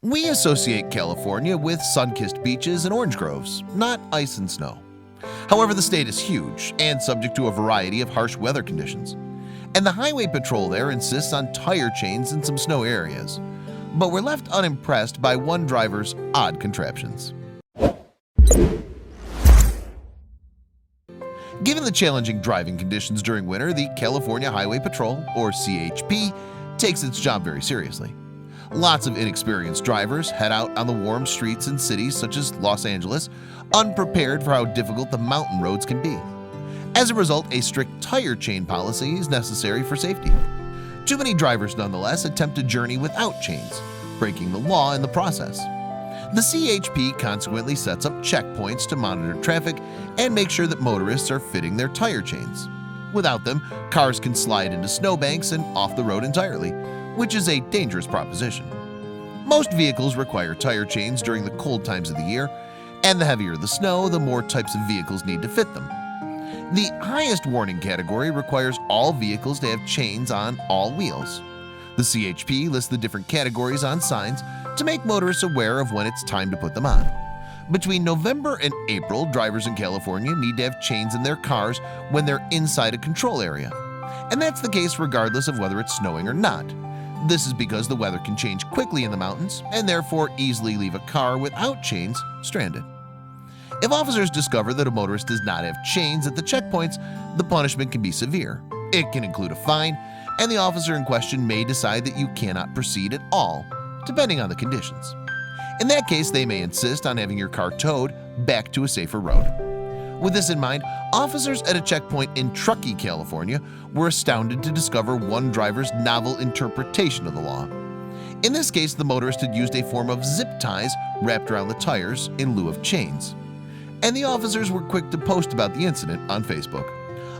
We associate California with sun-kissed beaches and orange groves, not ice and snow. However, the state is huge and subject to a variety of harsh weather conditions. And the highway patrol there insists on tire chains in some snow areas. But we're left unimpressed by one driver's odd contraptions. Given the challenging driving conditions during winter, the California Highway Patrol, or CHP, takes its job very seriously. Lots of inexperienced drivers head out on the warm streets in cities such as Los Angeles, unprepared for how difficult the mountain roads can be. As a result, a strict tire chain policy is necessary for safety. Too many drivers nonetheless attempt to journey without chains, breaking the law in the process. The CHP consequently sets up checkpoints to monitor traffic and make sure that motorists are fitting their tire chains. Without them, cars can slide into snowbanks and off the road entirely, which is a dangerous proposition. Most vehicles require tire chains during the cold times of the year, and the heavier the snow, the more types of vehicles need to fit them. The highest warning category requires all vehicles to have chains on all wheels. The CHP lists the different categories on signs to make motorists aware of when it's time to put them on. Between November and April, drivers in California need to have chains in their cars when they're inside a control area. And that's the case regardless of whether it's snowing or not. This is because the weather can change quickly in the mountains and therefore easily leave a car without chains stranded. If officers discover that a motorist does not have chains at the checkpoints, the punishment can be severe. It can include a fine, and the officer in question may decide that you cannot proceed at all, depending on the conditions. In that case, they may insist on having your car towed back to a safer road. With this in mind, officers at a checkpoint in Truckee, California were astounded to discover one driver's novel interpretation of the law. In this case, the motorist had used a form of zip ties wrapped around the tires in lieu of chains. And the officers were quick to post about the incident on Facebook.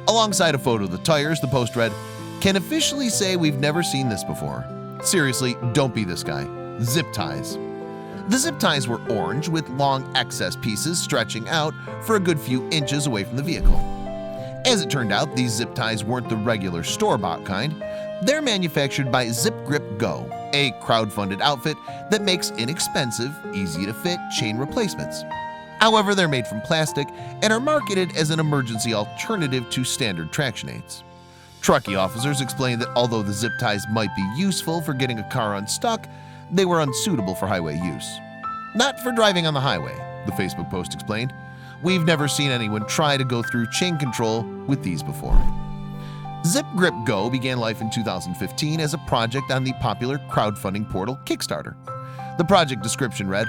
Alongside a photo of the tires, the post read, "Can officially say we've never seen this before. Seriously, don't be this guy. Zip ties." The zip ties were orange with long excess pieces stretching out for a good few inches away from the vehicle. As it turned out, these zip ties weren't the regular store-bought kind. They're manufactured by Zip Grip Go, a crowd-funded outfit that makes inexpensive, easy-to-fit chain replacements. However, they're made from plastic and are marketed as an emergency alternative to standard traction aids. Truckee officers explained that although the zip ties might be useful for getting a car unstuck, they were unsuitable for highway use. "Not for driving on the highway," the Facebook post explained. "We've never seen anyone try to go through chain control with these before." Zip Grip Go began life in 2015 as a project on the popular crowdfunding portal Kickstarter. The project description read,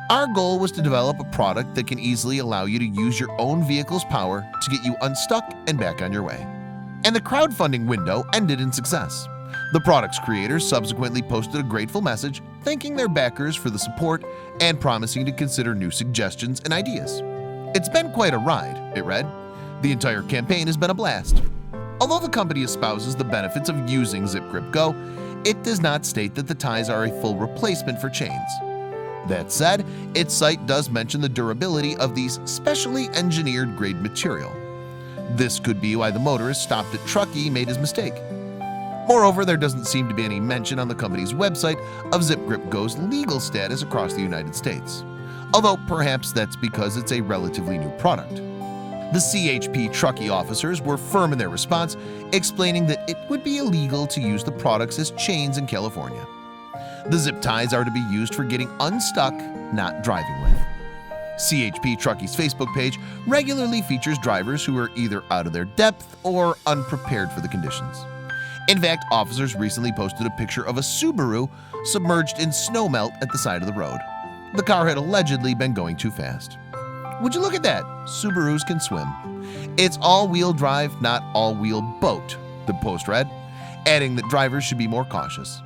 "Our goal was to develop a product that can easily allow you to use your own vehicle's power to get you unstuck and back on your way." And the crowdfunding window ended in success. The product's creators subsequently posted a grateful message thanking their backers for the support and promising to consider new suggestions and ideas. "It's been quite a ride," it read. "The entire campaign has been a blast." Although the company espouses the benefits of using Zip Grip Go, it does not state that the ties are a full replacement for chains. That said, its site does mention the durability of these specially engineered grade material. This could be why the motorist stopped at Truckee made his mistake. Moreover, there doesn't seem to be any mention on the company's website of Zip Grip Go's legal status across the United States, although perhaps that's because it's a relatively new product. The CHP Truckee officers were firm in their response, explaining that it would be illegal to use the products as chains in California. The zip ties are to be used for getting unstuck, not driving with. CHP Truckee's Facebook page regularly features drivers who are either out of their depth or unprepared for the conditions. In fact, officers recently posted a picture of a Subaru submerged in snowmelt at the side of the road. The car had allegedly been going too fast. "Would you look at that? Subarus can swim. It's all-wheel drive, not all-wheel boat," the post read, adding that drivers should be more cautious.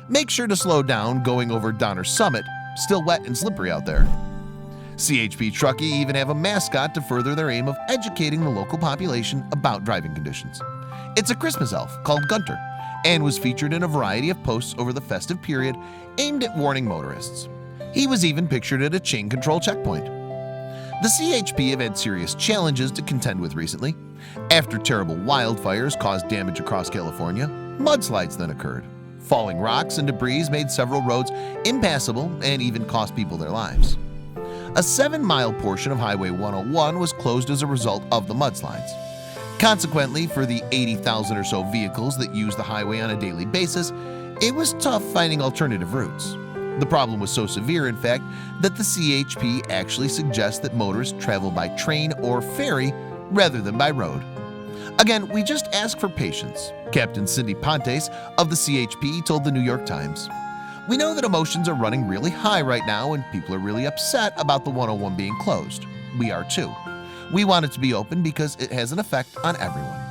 "Make sure to slow down going over Donner Summit, still wet and slippery out there." CHP Truckee even have a mascot to further their aim of educating the local population about driving conditions. It's a Christmas elf called Gunter and was featured in a variety of posts over the festive period aimed at warning motorists. He was even pictured at a chain control checkpoint. The CHP have had serious challenges to contend with recently. After terrible wildfires caused damage across California, mudslides then occurred. Falling rocks and debris made several roads impassable and even cost people their lives. A 7-mile portion of Highway 101 was closed as a result of the mudslides. Consequently, for the 80,000 or so vehicles that use the highway on a daily basis, it was tough finding alternative routes. The problem was so severe, in fact, that the CHP actually suggests that motorists travel by train or ferry rather than by road. Again, we just ask for patience, Captain Cindy Pontes of the CHP told the New York Times. We know that emotions are running really high right now and people are really upset about the 101 being closed. We are too. We want it to be open because it has an effect on everyone.